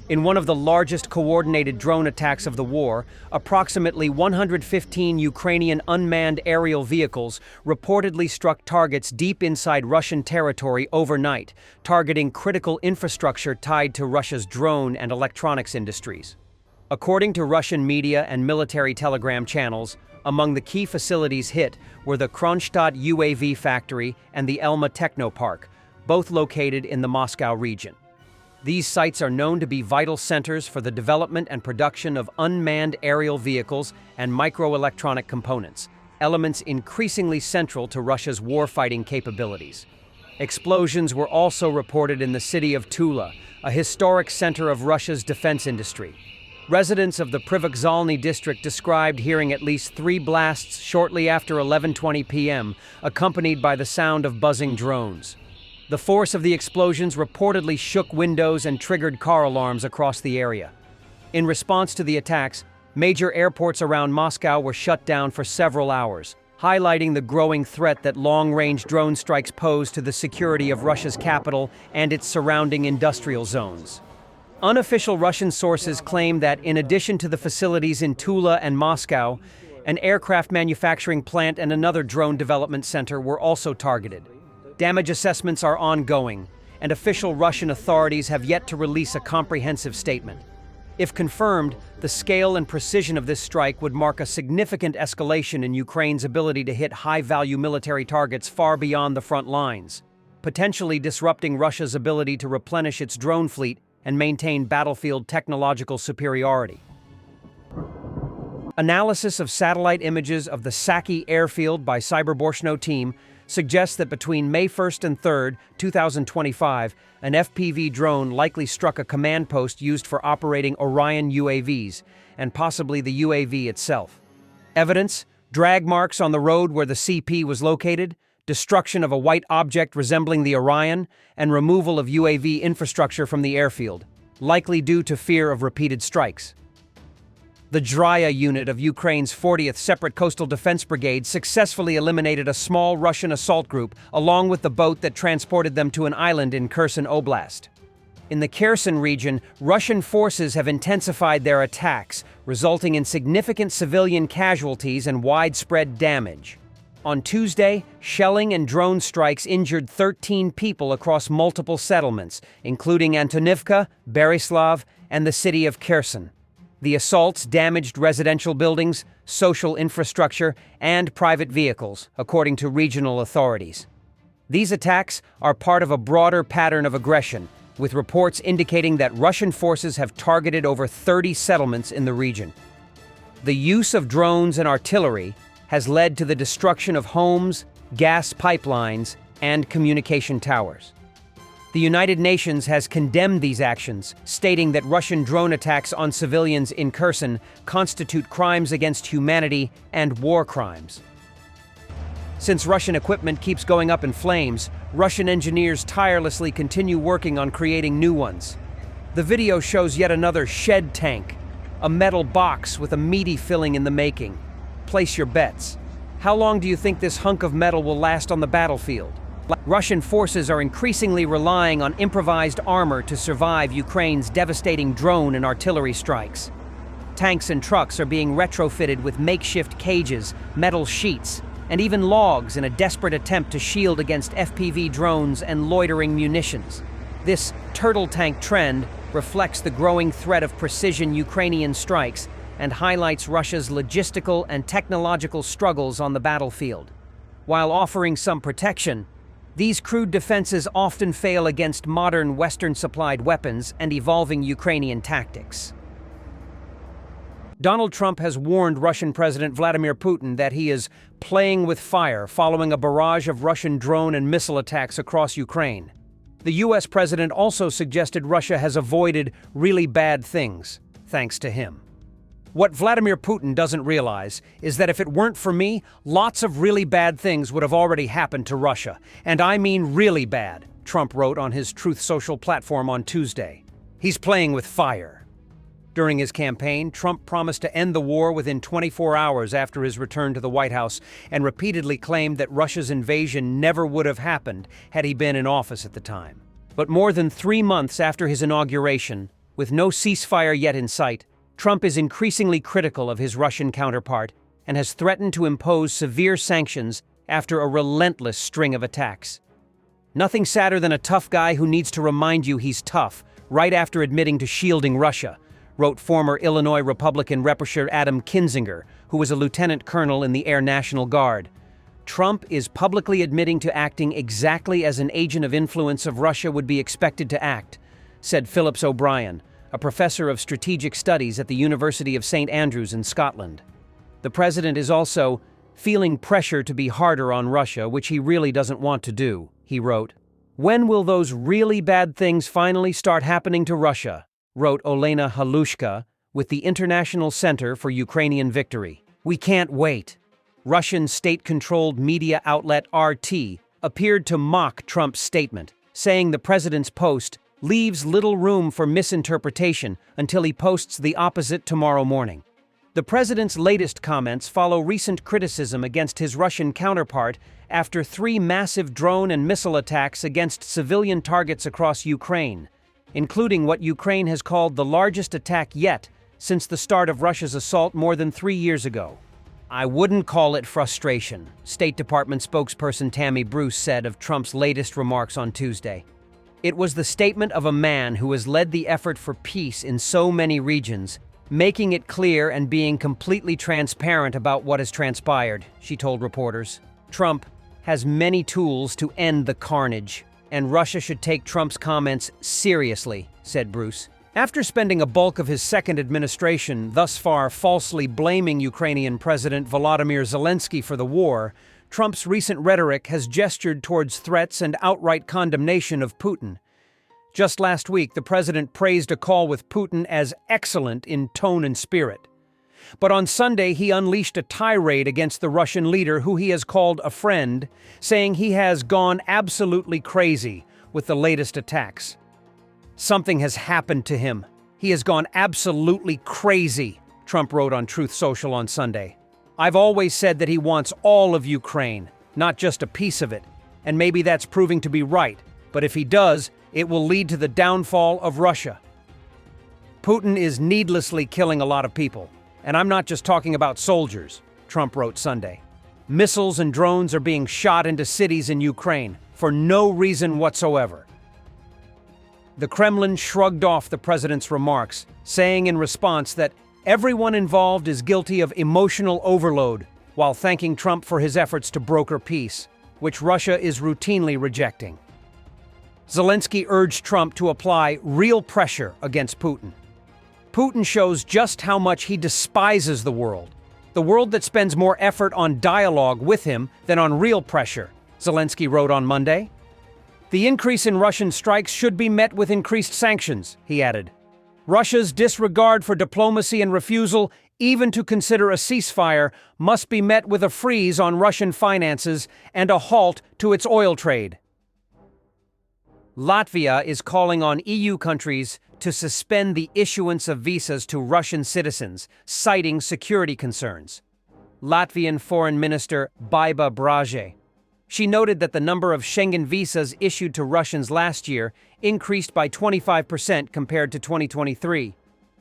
In one of the largest coordinated drone attacks of the war, approximately 115 Ukrainian unmanned aerial vehicles reportedly struck targets deep inside Russian territory overnight, targeting critical infrastructure tied to Russia's drone and electronics industries. According to Russian media and military telegram channels, among the key facilities hit were the Kronstadt UAV factory and the Elma Technopark, both located in the Moscow region. These sites are known to be vital centers for the development and production of unmanned aerial vehicles and microelectronic components, elements increasingly central to Russia's warfighting capabilities. Explosions were also reported in the city of Tula, a historic center of Russia's defense industry. Residents of the Privokzhalny district described hearing at least 3 blasts shortly after 11:20 p.m., accompanied by the sound of buzzing drones. The force of the explosions reportedly shook windows and triggered car alarms across the area. In response to the attacks, major airports around Moscow were shut down for several hours, highlighting the growing threat that long-range drone strikes pose to the security of Russia's capital and its surrounding industrial zones. Unofficial Russian sources claim that in addition to the facilities in Tula and Moscow, an aircraft manufacturing plant and another drone development center were also targeted. Damage assessments are ongoing, and official Russian authorities have yet to release a comprehensive statement. If confirmed, the scale and precision of this strike would mark a significant escalation in Ukraine's ability to hit high-value military targets far beyond the front lines, potentially disrupting Russia's ability to replenish its drone fleet and maintain battlefield technological superiority. Analysis of satellite images of the Saki Airfield by Cyberborshno team suggests that between May 1st and 3rd, 2025, an FPV drone likely struck a command post used for operating Orion UAVs, and possibly the UAV itself. Evidence: drag marks on the road where the CP was located, destruction of a white object resembling the Orion, and removal of UAV infrastructure from the airfield, likely due to fear of repeated strikes. The Draya unit of Ukraine's 40th Separate Coastal Defense Brigade successfully eliminated a small Russian assault group along with the boat that transported them to an island in Kherson Oblast. In the Kherson region, Russian forces have intensified their attacks, resulting in significant civilian casualties and widespread damage. On Tuesday, shelling and drone strikes injured 13 people across multiple settlements, including Antonivka, Berislav, and the city of Kherson. The assaults damaged residential buildings, social infrastructure, and private vehicles, according to regional authorities. These attacks are part of a broader pattern of aggression, with reports indicating that Russian forces have targeted over 30 settlements in the region. The use of drones and artillery has led to the destruction of homes, gas pipelines, and communication towers. The United Nations has condemned these actions, stating that Russian drone attacks on civilians in Kherson constitute crimes against humanity and war crimes. Since Russian equipment keeps going up in flames, Russian engineers tirelessly continue working on creating new ones. The video shows yet another shed tank, a metal box with a meaty filling in the making. Place your bets. How long do you think this hunk of metal will last on the battlefield? Russian forces are increasingly relying on improvised armor to survive Ukraine's devastating drone and artillery strikes. Tanks and trucks are being retrofitted with makeshift cages, metal sheets, and even logs in a desperate attempt to shield against FPV drones and loitering munitions. This turtle tank trend reflects the growing threat of precision Ukrainian strikes and highlights Russia's logistical and technological struggles on the battlefield. While offering some protection, these crude defenses often fail against modern Western-supplied weapons and evolving Ukrainian tactics. Donald Trump has warned Russian President Vladimir Putin that he is playing with fire following a barrage of Russian drone and missile attacks across Ukraine. The U.S. president also suggested Russia has avoided really bad things, thanks to him. What Vladimir Putin doesn't realize is that if it weren't for me, lots of really bad things would have already happened to Russia. And I mean really bad, Trump wrote on his Truth Social platform on Tuesday. He's playing with fire. During his campaign, Trump promised to end the war within 24 hours after his return to the White House and repeatedly claimed that Russia's invasion never would have happened had he been in office at the time. But more than 3 months after his inauguration, with no ceasefire yet in sight, Trump is increasingly critical of his Russian counterpart and has threatened to impose severe sanctions after a relentless string of attacks. Nothing sadder than a tough guy who needs to remind you he's tough right after admitting to shielding Russia, wrote former Illinois Republican Representative Adam Kinzinger, who was a lieutenant colonel in the Air National Guard. Trump is publicly admitting to acting exactly as an agent of influence of Russia would be expected to act, said Phillips O'Brien, a professor of strategic studies at the University of St. Andrews in Scotland. The president is also feeling pressure to be harder on Russia, which he really doesn't want to do, he wrote. When will those really bad things finally start happening to Russia? Wrote Olena Halushka with the International Center for Ukrainian Victory. We can't wait. Russian state-controlled media outlet RT appeared to mock Trump's statement, saying the president's post leaves little room for misinterpretation until he posts the opposite tomorrow morning. The president's latest comments follow recent criticism against his Russian counterpart after 3 massive drone and missile attacks against civilian targets across Ukraine, including what Ukraine has called the largest attack yet since the start of Russia's assault more than 3 years ago. I wouldn't call it frustration, State Department spokesperson Tammy Bruce said of Trump's latest remarks on Tuesday. It was the statement of a man who has led the effort for peace in so many regions, making it clear and being completely transparent about what has transpired, she told reporters. Trump has many tools to end the carnage, and Russia should take Trump's comments seriously, said Bruce. After spending a bulk of his second administration thus far falsely blaming Ukrainian President Volodymyr Zelensky for the war, Trump's recent rhetoric has gestured towards threats and outright condemnation of Putin. Just last week, the president praised a call with Putin as excellent in tone and spirit. But on Sunday, he unleashed a tirade against the Russian leader who he has called a friend, saying he has gone absolutely crazy with the latest attacks. Something has happened to him. He has gone absolutely crazy, Trump wrote on Truth Social on Sunday. I've always said that he wants all of Ukraine, not just a piece of it. And maybe that's proving to be right. But if he does, it will lead to the downfall of Russia. Putin is needlessly killing a lot of people. And I'm not just talking about soldiers, Trump wrote Sunday. Missiles and drones are being shot into cities in Ukraine for no reason whatsoever. The Kremlin shrugged off the president's remarks, saying in response that everyone involved is guilty of emotional overload, while thanking Trump for his efforts to broker peace, which Russia is routinely rejecting. Zelensky urged Trump to apply real pressure against Putin. Putin shows just how much he despises the world that spends more effort on dialogue with him than on real pressure, Zelensky wrote on Monday. The increase in Russian strikes should be met with increased sanctions, he added. Russia's disregard for diplomacy and refusal even to consider a ceasefire must be met with a freeze on Russian finances and a halt to its oil trade. Latvia is calling on EU countries to suspend the issuance of visas to Russian citizens, citing security concerns. Latvian Foreign Minister Baiba Braže. She noted that the number of Schengen visas issued to Russians last year increased by 25% compared to 2023.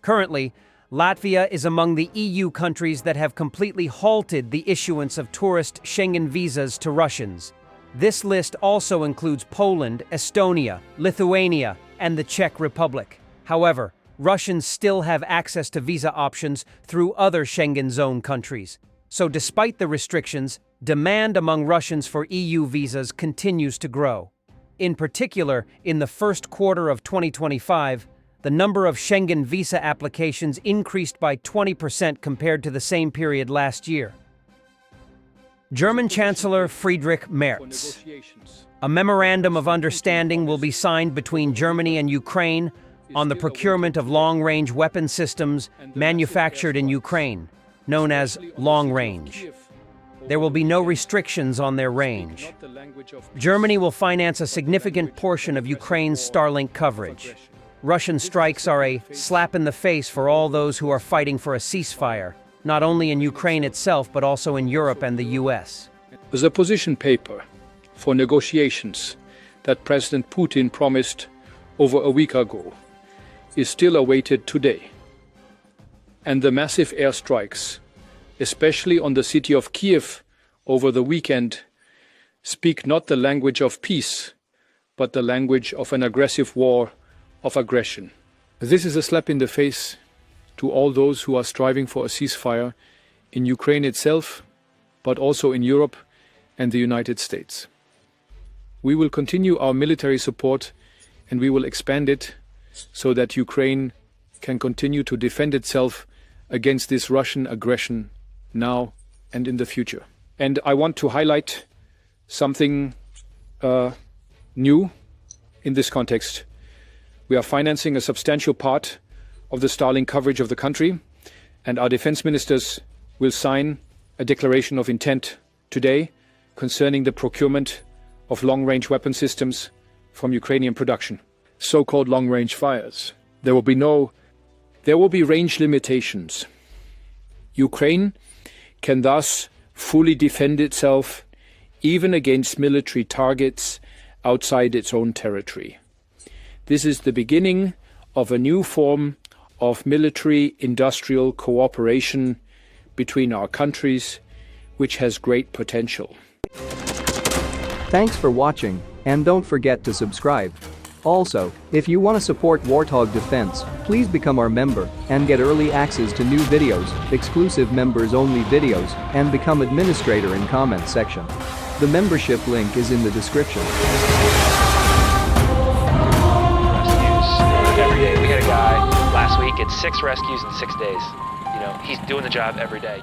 Currently, Latvia is among the EU countries that have completely halted the issuance of tourist Schengen visas to Russians. This list also includes Poland, Estonia, Lithuania, and the Czech Republic. However, Russians still have access to visa options through other Schengen zone countries. So despite the restrictions, demand among Russians for EU visas continues to grow. In particular, in the first quarter of 2025, the number of Schengen visa applications increased by 20% compared to the same period last year. German Chancellor Friedrich Merz. A memorandum of understanding will be signed between Germany and Ukraine on the procurement of long-range weapon systems manufactured in Ukraine, known as Long Range. There will be no restrictions on their range. Germany will finance a significant portion of Ukraine's Starlink coverage. Russian strikes are a slap in the face for all those who are fighting for a ceasefire, not only in Ukraine itself, but also in Europe and the US. The position paper for negotiations that President Putin promised over a week ago is still awaited today. And the massive airstrikes, especially on the city of Kiev over the weekend, speak not the language of peace, but the language of an aggressive war of aggression. This is a slap in the face to all those who are striving for a ceasefire in Ukraine itself, but also in Europe and the United States. We will continue our military support and we will expand it so that Ukraine can continue to defend itself against this Russian aggression now and in the future. And I want to highlight something new in this context. We are financing a substantial part of the Starlink coverage of the country, and our defense ministers will sign a declaration of intent today concerning the procurement of long-range weapon systems from Ukrainian production, so-called long-range fires. There will be range limitations. Ukraine can thus fully defend itself even against military targets outside its own territory. This is the beginning of a new form of military-industrial cooperation between our countries, which has great potential. Thanks for watching, and don't forget to subscribe. Also, if you want to support Warthog Defense, please become our member and get early access to new videos, exclusive members-only videos, and become administrator in comment section. The membership link is in the description. Every day. We had a guy last week at 6 rescues in 6 days. You know, he's doing the job every day.